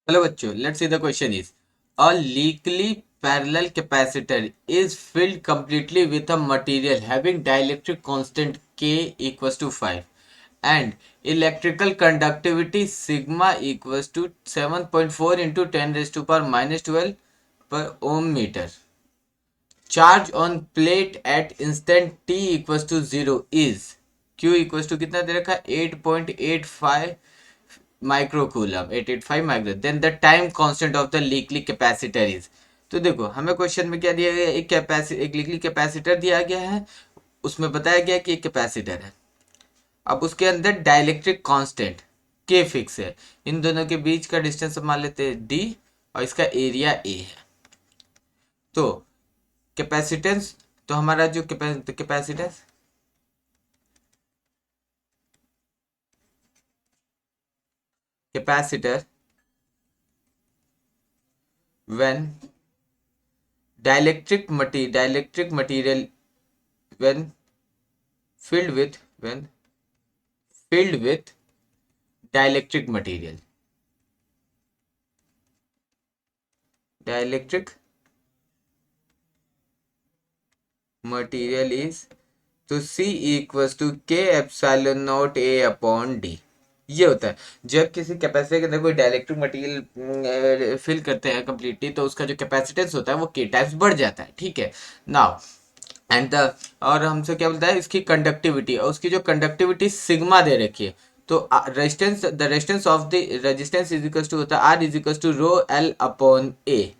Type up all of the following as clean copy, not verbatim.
Hello bachcho, let's see the question is a legally parallel capacitor is filled completely with a material having dielectric constant K equals to 5 and electrical conductivity sigma equals to 7.4 into 10 raised to power minus 12 per ohm meter. Charge on plate at instant t equals to 0 is Q equals to कितना दे रखा है 8.85 microcoulomb 885 micro then the time constant of the leaky capacitor is. तो देखो हमें question में क्या दिया गया एक लीकली कैपेसिटर दिया गया है, उसमें बताया गया कि एक कैपेसिटर है। अब उसके अंदर डाइलेक्ट्रिक कांस्टेंट के फिक्स है, इन दोनों के बीच का डिस्टेंस मान लेते हैं डी और इसका एरिया ए है। तो कैपेसिटेंस, तो हमारा जो capacitance capacitor when dielectric material when filled with dielectric material is तो C इक्वल्स टू के epsilon not A upon D. ये होता है जब किसी कैपेसिटर के अंदर कोई डाइलेक्ट्रिक मटेरियल फिल करते हैं कंप्लीटली, तो उसका जो कैपेसिटेंस होता है वो के टाइम्स बढ़ जाता है। ठीक है नाउ एंड द और हमसे क्या बोलता है इसकी कंडक्टिविटी, और उसकी जो कंडक्टिविटी सिग्मा दे रखी है। तो resistance of the resistance is equals to होता है R is equals to rho L upon A.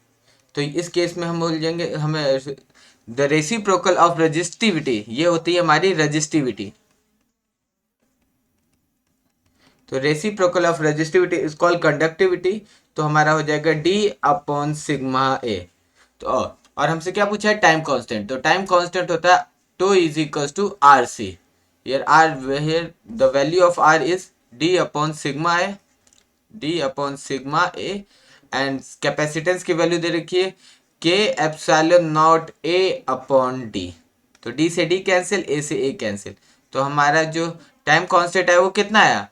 तो इस केस में हम बोल जाएंगे हमें द रेसिप्रोकल ऑफ रजिस्टिविटी, ये होती है हमारी रजिस्टिविटी। तो reciprocal of resistivity is called conductivity. तो हमारा हो जाएगा डी अपॉन सिग्मा ए। तो और हमसे क्या पूछा है टाइम कांस्टेंट, तो टाइम कांस्टेंट होता है tau is equals to R C. Here the value of R is D upon sigma A and capacitance की वैल्यू दे रखी है के epsilon not A upon D. तो डी से डी कैंसिल, ए से ए कैंसिल, तो हमारा जो टाइम कांस्टेंट है वो कितना आया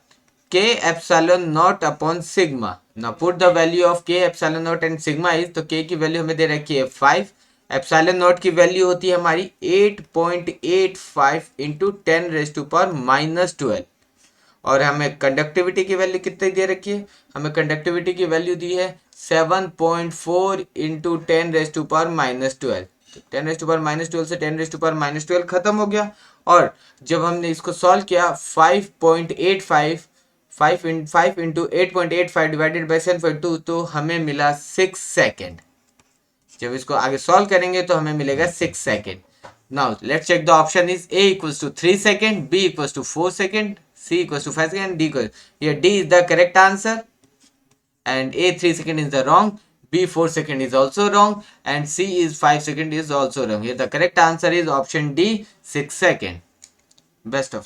k epsilon not upon sigma. Now put the value of k epsilon not and sigma is, तो के की वैल्यू हमें दे रखी है 5, एप्सिलॉन नॉट की वैल्यू होती है हमारी 8.85 into 10 raise to power minus 12, और हमें कंडक्टिविटी की वैल्यू कितनी दे रखी है, हमें कंडक्टिविटी की वैल्यू दी है 7.4 into 10 raise to power minus 12। 10 raise to power minus 12 से 10 रेज टू पावर माइनस 12 खत्म हो गया। और जब हमने इसको सॉल्व किया 5 इंटू 8.85 डिवाइडेड बाई 7.2, तो हमें मिला 6 सेकेंड। जब इसको आगे सॉल्व करेंगे तो हमें मिलेगा 6 second. Now let's check the option is A equals to 3 second, B equals to 4 second, C equals to 5 seconds, D equals, here D is the correct answer and A 3 second is the wrong, B 4 second is also wrong and C is 5 second is also wrong. Here the correct answer is option D 6 second. Best of